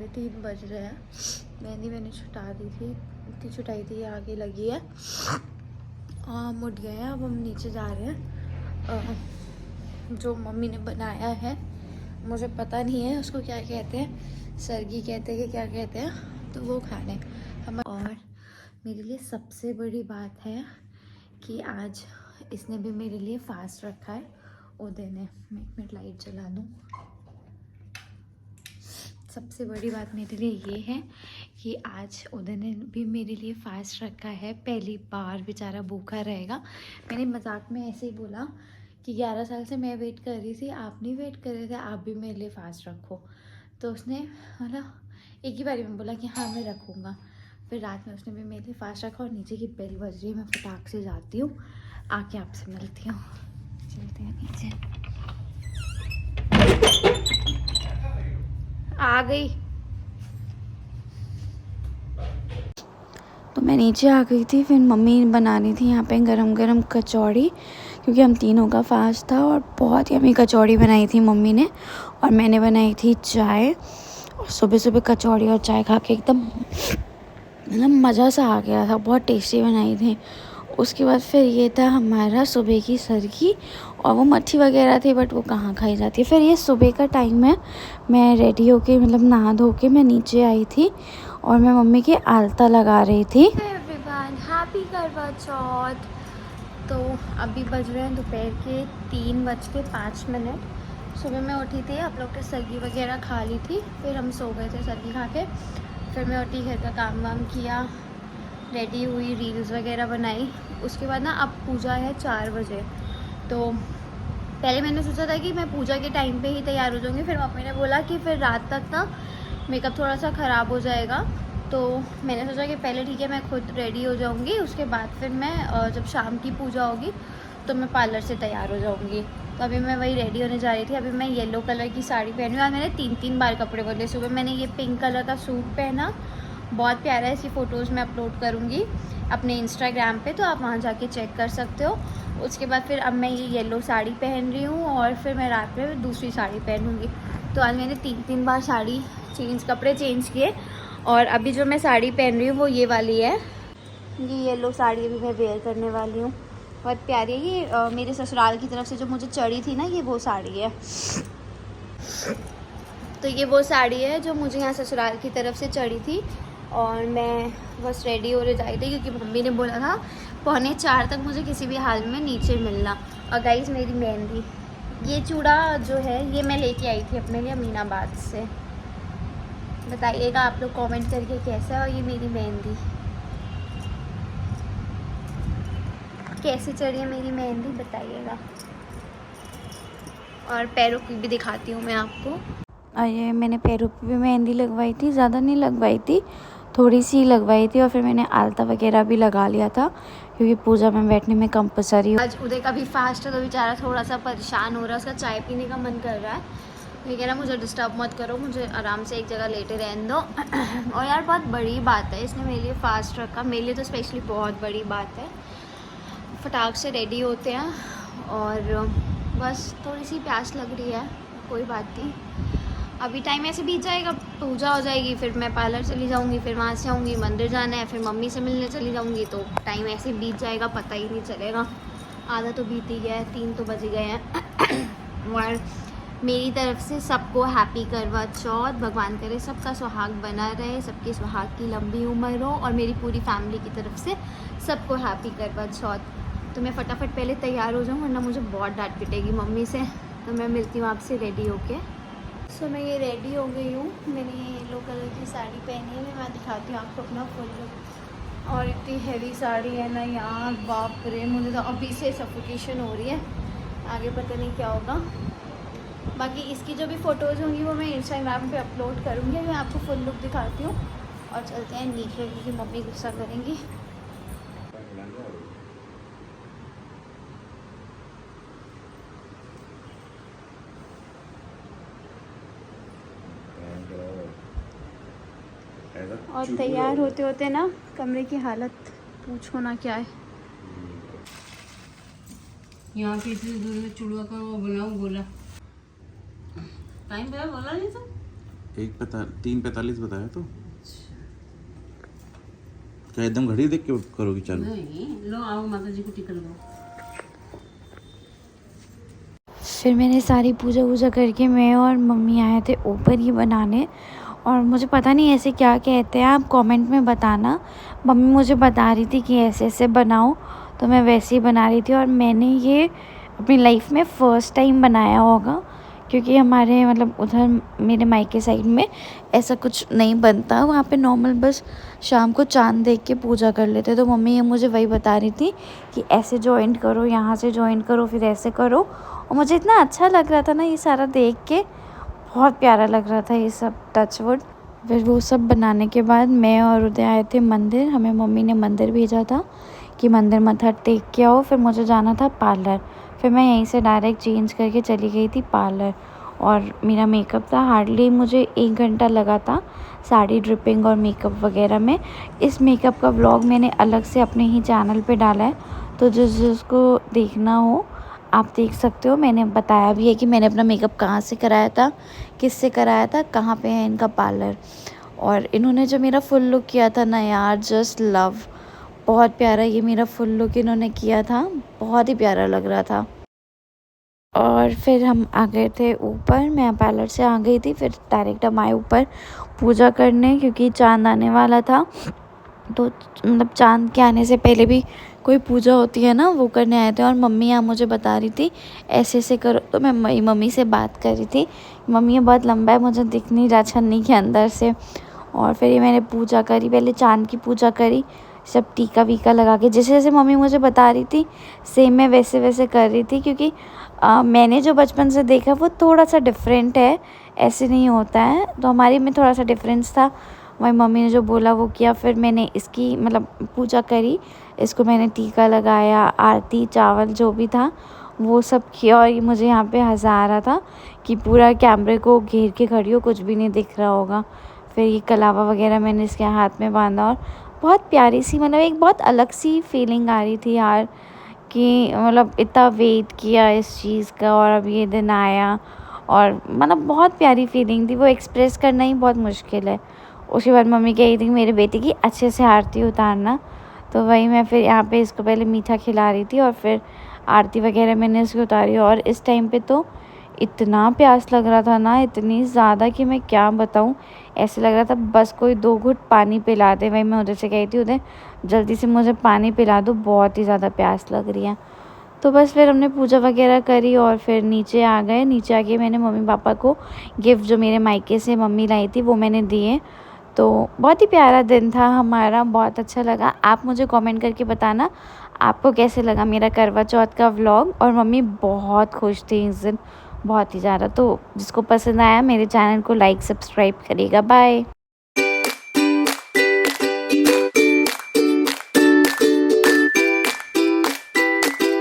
3:30 बज रहे हैं। मेहंदी मैंने छुटा दी थी, इतनी छुटाई थी, ये आगे लगी है। मुड़ गए हैं, अब हम नीचे जा रहे हैं। जो मम्मी ने बनाया है मुझे पता नहीं है उसको क्या कहते हैं, सरगी कहते हैं कि क्या कहते हैं, तो वो खाने हम। और मेरे लिए सबसे बड़ी बात है कि आज इसने भी मेरे लिए फास्ट रखा है। उदय ने, मैं 1 मिनट लाइट जला दूँ। सबसे बड़ी बात मेरे लिए ये है कि आज उदय ने भी मेरे लिए फास्ट रखा है। पहली बार बेचारा भूखा रहेगा। मैंने मजाक में ऐसे ही बोला कि 11 साल से मैं वेट कर रही थी, आप नहीं वेट कर रहे थे, आप भी मेरे लिए फास्ट रखो। तो उसने मतलब एक ही बारी में बोला कि हाँ मैं रखूँगा। फिर रात में उसने भी मेरे लिए फास्ट रखा और नीचे की बेल बज रही है, मैं फटाक से जाती हूँ, आके आपसे मिलती हूँ। चलते हैं नीचे। आ गई। तो मैं नीचे आ गई थी, फिर मम्मी बना रही थी यहाँ पे गरम गरम कचौड़ी, क्योंकि हम तीनों का फास्ट था। और बहुत यम्मी कचौड़ी बनाई थी मम्मी ने। और मैंने बनाई थी चाय। और सुबह सुबह कचौड़ी और चाय खा के एकदम मतलब मज़ा सा आ गया था, बहुत टेस्टी बनाई थी। उसके बाद फिर ये था हमारा सुबह की सरगी, और वो मट्ठी वगैरह थी बट वो कहाँ खाई जाती है। फिर ये सुबह का टाइम है, मैं रेडी होके मतलब नहा धो के मैं नीचे आई थी और मैं मम्मी की आलता लगा रही थी। एवरीवन, हैप्पी करवा चौथ। तो अभी बज रहे हैं दोपहर के 3:05। सुबह मैं उठी थी, आप लोग ने सरगी वगैरह खा ली थी, फिर हम सो गए थे सरगी खा के। फिर मैं उठी, घर का काम वाम किया, रेडी हुई, रील्स वगैरह बनाई। उसके बाद ना अब पूजा है 4 बजे। तो पहले मैंने सोचा था कि मैं पूजा के टाइम पे ही तैयार हो जाऊँगी, फिर मम्मी ने बोला कि फिर रात तक ना मेकअप थोड़ा सा ख़राब हो जाएगा। तो मैंने सोचा कि पहले ठीक है मैं खुद रेडी हो जाऊँगी, उसके बाद फिर मैं जब शाम की पूजा होगी तो मैं पार्लर से तैयार हो जाऊँगी। तो अभी मैं वही रेडी होने जा रही थी। अभी मैं येलो कलर की साड़ी पहनी हूँ। आज मैंने 3 बार कपड़े बदले। सुबह मैंने ये पिंक कलर का सूट पहना, बहुत प्यारा है। इसकी फ़ोटोज़ मैं अपलोड करूँगी अपने इंस्टाग्राम पे, तो आप वहाँ जाके चेक कर सकते हो। उसके बाद फिर अब मैं ये येलो साड़ी पहन रही हूँ और फिर मैं रात में दूसरी साड़ी पहनूँगी। तो आज मैंने 3 बार साड़ी कपड़े चेंज किए। और अभी जो मैं साड़ी पहन रही हूँ वो ये वाली है, ये येलो साड़ी अभी मैं वेयर करने वाली हूँ। बहुत प्यारी है ये, मेरे ससुराल की तरफ से जो मुझे चढ़ी थी ना, ये वो साड़ी है। तो ये वो साड़ी है जो मुझे यहाँ ससुराल की तरफ से चढ़ी थी। और मैं बस रेडी होने जा रही थी क्योंकि मम्मी ने बोला था 3:45 तक मुझे किसी भी हाल में नीचे मिलना। और गाइस मेरी मेहंदी, ये चूड़ा जो है ये मैं लेके आई थी अपने लिए अमीनाबाद से। बताइएगा आप लोग कमेंट करके कैसा है। और ये मेरी मेहंदी कैसी चढ़ी है, मेरी मेहंदी बताइएगा। और पैरों की भी दिखाती हूँ मैं आपको। और ये मैंने पैरों पे भी मेहंदी लगवाई थी, ज़्यादा नहीं लगवाई थी, थोड़ी सी लगवाई थी। और फिर मैंने आलता वगैरह भी लगा लिया था क्योंकि पूजा में बैठने में कंपलसरी। आज उदय का भी फास्ट है तो बेचारा थोड़ा सा परेशान हो रहा है, उसका चाय पीने का मन कर रहा है। ये कह रहा मुझे डिस्टर्ब मत करो, मुझे आराम से एक जगह लेटे रहने दो। और यार बहुत बड़ी बात है, इसने मेरे लिए फास्ट रखा, मेरे लिए तो स्पेशली बहुत बड़ी बात है। फटाक से रेडी होते हैं और बस थोड़ी सी प्यास लग रही है, कोई बात नहीं। अभी टाइम ऐसे बीत जाएगा, पूजा हो जाएगी, फिर मैं पार्लर चली जाऊंगी, फिर वहाँ से आऊँगी, मंदिर जाना है, फिर मम्मी से मिलने चली जाऊंगी। तो टाइम ऐसे बीत जाएगा, पता ही नहीं चलेगा। आधा तो बीत ही गया है, 3 तो बज गए हैं। और मेरी तरफ से सबको हैप्पी करवा चौथ। भगवान करे सबका सुहाग बना रहे, सबके सुहाग की लंबी उम्र हो। और मेरी पूरी फैमिली की तरफ से सबको हैप्पी करवा चौथ। तो मैं फटाफट पहले तैयार हो जाऊँ वरना मुझे बहुत डांट पिटेगी मम्मी से। तो मैं मिलती हूँ आपसे रेडी होके। सो मैं ये रेडी हो गई हूँ, मैंने ये येलो कलर की साड़ी पहनी है। मैं दिखाती हूँ आपको अपना फुल लुक। और इतनी हैवी साड़ी है ना यार, बाप रे, मुझे तो अभी से सफोकेशन हो रही है, आगे पता नहीं क्या होगा। बाकी इसकी जो भी फ़ोटोज़ होंगी वो मैं इंस्टाग्राम पे अपलोड करूँगी। मैं आपको फुल लुक दिखाती हूँ। और चलते हैं नीचे क्योंकि मम्मी गुस्सा करेंगी। और तैयार होते होते ना कमरे की हालत पूछो ना क्या है। यहाँ पे इतनी दूर में चूड़ा का वो बनाऊँ बोला, टाइम पे बोला नहीं था। 3:45 बताया तो क्या एकदम घड़ी देख के करोगी चालू? नहीं, लो आओ माता जी को टिकट दो। फिर मैंने सारी पूजा वूजा करके मैं और मम्मी आए थे ऊपर ही बनाने। और मुझे पता नहीं ऐसे क्या कहते हैं, आप कमेंट में बताना। मम्मी मुझे बता रही थी कि ऐसे ऐसे बनाओ, तो मैं वैसे ही बना रही थी। और मैंने ये अपनी लाइफ में फ़र्स्ट टाइम बनाया होगा, क्योंकि हमारे मतलब उधर मेरे मायके साइड में ऐसा कुछ नहीं बनता। वहाँ पे नॉर्मल बस शाम को चाँद देख के पूजा कर लेते। तो मम्मी ये मुझे वही बता रही थी कि ऐसे जॉइंट करो, यहाँ से जॉइंट करो, फिर ऐसे करो। और मुझे इतना अच्छा लग रहा था ना ये सारा देख के, बहुत प्यारा लग रहा था ये सब, टचवुड। फिर वो सब बनाने के बाद मैं और उदय आए थे मंदिर। हमें मम्मी ने मंदिर भेजा था कि मंदिर मत्था टेक के आओ। फिर मुझे जाना था पार्लर। फिर मैं यहीं से डायरेक्ट चेंज करके चली गई थी पार्लर। और मेरा मेकअप था, हार्डली मुझे 1 घंटा लगा था साड़ी ड्रिपिंग और मेकअप वगैरह में। इस मेकअप का व्लॉग मैंने अलग से अपने ही चैनल पे डाला है, तो जिसको देखना हो आप देख सकते हो। मैंने बताया भी है कि मैंने अपना मेकअप कहाँ से कराया था, किससे कराया था, कहाँ पे है इनका पार्लर। और इन्होंने जो मेरा फुल लुक किया था ना यार, जस्ट लव, बहुत प्यारा ये मेरा फुल लुक इन्होंने किया था, बहुत ही प्यारा लग रहा था। और फिर हम आ गए थे ऊपर, मैं पार्लर से आ गई थी। फिर डायरेक्ट हम आए ऊपर पूजा करने, क्योंकि चाँद आने वाला था। तो मतलब चाँद के आने से पहले भी कोई पूजा होती है ना, वो करने आए थे। और मम्मी यहाँ मुझे बता रही थी ऐसे ऐसे करो, तो मैं मम्मी से बात कर रही थी। मम्मी ये बहुत लंबा है, मुझे दिख नहीं रहा छन्नी के अंदर से। और फिर ये मैंने पूजा करी, पहले चाँद की पूजा करी, सब टीका वीका लगा के, जैसे जैसे मम्मी मुझे बता रही थी सेम मैं वैसे वैसे कर रही थी। क्योंकि मैंने जो बचपन से देखा वो थोड़ा सा डिफरेंट है, ऐसे नहीं होता है, तो हमारी में थोड़ा सा डिफरेंस था। वही मम्मी ने जो बोला वो किया। फिर मैंने इसकी मतलब पूजा करी, इसको मैंने टीका लगाया, आरती चावल जो भी था वो सब किया। और ये मुझे यहाँ पे हंसा आ रहा था कि पूरा कैमरे को घेर के खड़ी हो, कुछ भी नहीं दिख रहा होगा। फिर ये कलावा वगैरह मैंने इसके हाथ में बांधा। और बहुत प्यारी सी, मतलब एक बहुत अलग सी फीलिंग आ रही थी यार, कि मतलब इतना वेट किया इस चीज़ का और अब ये दिन आया। और मतलब बहुत प्यारी फीलिंग थी, वो एक्सप्रेस करना ही बहुत मुश्किल है। उसके बाद मम्मी कह रही थी कि मेरे बेटे की अच्छे से आरती उतारना, तो वही मैं फिर यहाँ पे इसको पहले मीठा खिला रही थी और फिर आरती वगैरह मैंने इसकी उतारी। और इस टाइम पे तो इतना प्यास लग रहा था ना, इतनी ज़्यादा कि मैं क्या बताऊँ। ऐसे लग रहा था बस कोई 2 घुट पानी पिला दे। वही मैं उधर से कही थी, उधर जल्दी से मुझे पानी पिला दो, बहुत ही ज़्यादा प्यास लग रही है। तो बस फिर हमने पूजा वगैरह करी और फिर नीचे आ गए। नीचे आके मैंने मम्मी पापा को गिफ्ट जो मेरे मायके से मम्मी लाई थी वो मैंने दिए। तो बहुत ही प्यारा दिन था हमारा, बहुत अच्छा लगा। आप मुझे कमेंट करके बताना आपको कैसे लगा मेरा करवा चौथ का व्लॉग। और मम्मी बहुत खुश थी इस दिन, बहुत ही ज़्यादा। तो जिसको पसंद आया मेरे चैनल को लाइक सब्सक्राइब करिएगा। बाय।